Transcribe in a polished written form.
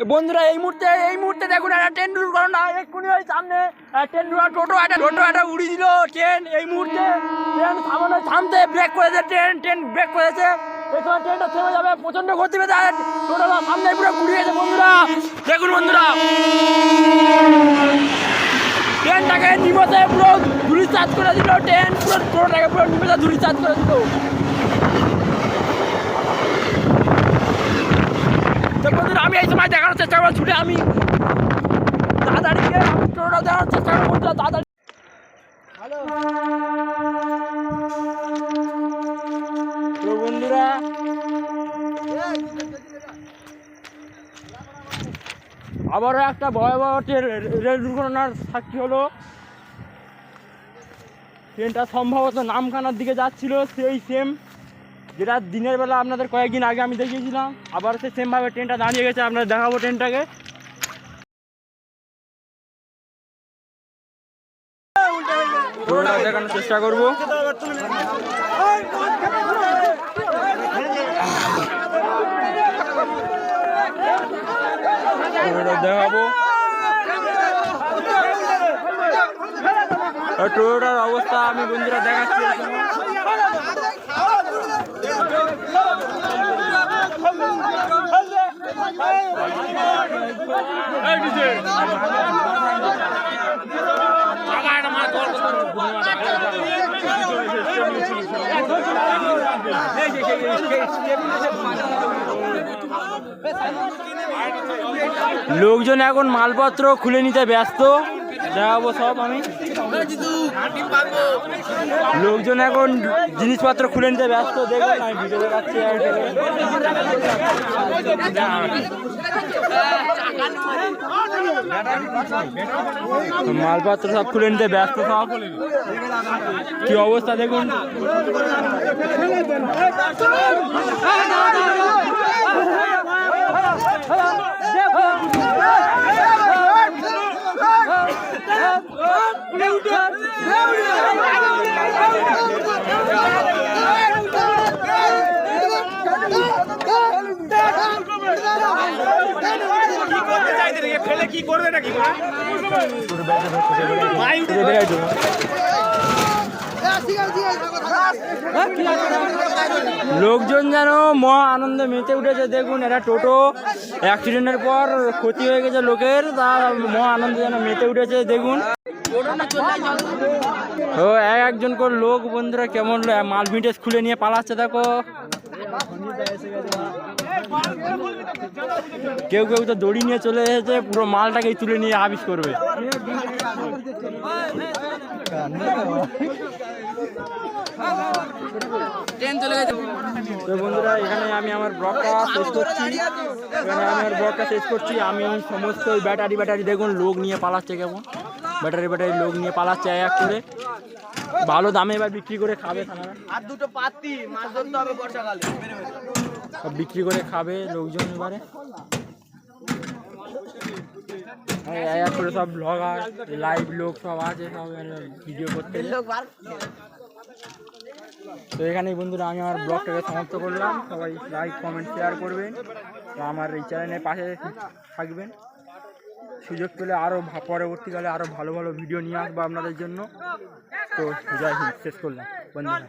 বন্ধুরা এই মুহূর্তে দেখুন একটা ট্রেন দুর্ঘটনা এক্ষুনি ওই সামনে ট্রেন টোটো একটা উড়ি দিল ট্রেন। এই মুহূর্তে ট্রেন থামতে ব্রেক করেছে, ট্রেন ব্রেক করেছে। এই সময় ট্রেনটা থেমে যাবে, প্রচন্ড গতি পেতে টোটোটা সামনে পুরো ঘুরিয়েছে। বন্ধুরা দেখুন, বন্ধুরা ট্রেনটাকে নিমতে পুরো ধুলি চার্জ করে দিল, ট্রেন পুরো টোটোটাকে পুরো নিমতে ধুলি চার্জ করে দিল। বন্ধুরা আমি এই সময় দেখানোর চেষ্টা করবো, ছুটে আমি তাড়াতাড়ি গিয়ে টোটোটা দেখানোর চেষ্টা করবো। বন্ধুরা তাড়াতাড়ি তো বন্ধুরা আবারও একটা ভয়াবহ রেল দুর্ঘটনার সাক্ষী হলো। ট্রেনটা সম্ভবত নামখানার দিকে যাচ্ছিল, সেই সেম যেটা দিনের বেলা আপনাদের কয়েকদিন আগে আমি দেখিয়েছিলাম। আবার সে সেমভাবে ট্রেনটা দাঁড়িয়ে গেছে, আপনাদের দেখাবো ট্রেনটাকে। পুরোটা দেখানোর চেষ্টা করবো। দেখাবো টোটোটার অবস্থা আমি বন্ধুরা দেখাচ্ছি। লোকজন এখন মালপত্র খুলে নিতে ব্যস্ত, দেখাবো সব আমি। লোকজন এখন জিনিসপত্র খুলে নিতে ব্যস্ত, দেখুন আমি ভিডিও দেখাচ্ছি। মালপত্র সব খুলে নিতে ব্যস্ত, সব কি অবস্থা দেখুন। লোকজন যেন মহা আনন্দে মেতে উঠেছে। দেখুন এটা টোটো অ্যাক্সিডেন্টের পর ক্ষতি হয়ে গেছে লোকের, তার মহা আনন্দে যেন মেতে উঠেছে। দেখুন ও একজন করে লোক বন্ধুরা কেমন মাল মিটেজ খুলে নিয়ে পালাচ্ছে। দেখো কেউ কেউ তো দড়ি নিয়ে চলে এসেছে, পুরো মালটাকেই তুলে নিয়ে আবিষ করবে। তো বন্ধুরা এখানে আমি আমার ব্লগটা শেষ করছি। আমি সমস্ত ব্যাটারি দেখুন লোক নিয়ে পালাচ্ছে, কেমন ব্যাটারি লোক নিয়ে পালাচ্ছে এক করে। ভালো দামে এবার বিক্রি করে খাবে, আর দুটো পাতি মাছ ধরতে হবে বর্ষাকালে, বিক্রি করে খাবে লোকজন। এবারে এক করে সব ব্লগার লাইভ লোক সব আছে, সব ভিডিও করতে। তো এখানেই বন্ধুরা আমি আমার ব্লগটাকে সমাপ্ত করলাম। সবাই লাইক কমেন্ট শেয়ার করবেন, আমার এই চ্যানেলের পাশে থাকবেন। সুযোগ পেলে আরও পরবর্তীকালে আরও ভালো ভালো ভিডিও নিয়ে আসবো আপনাদের জন্য। তো জয় হিন্দ, শেষ করলাম বন্ধুরা।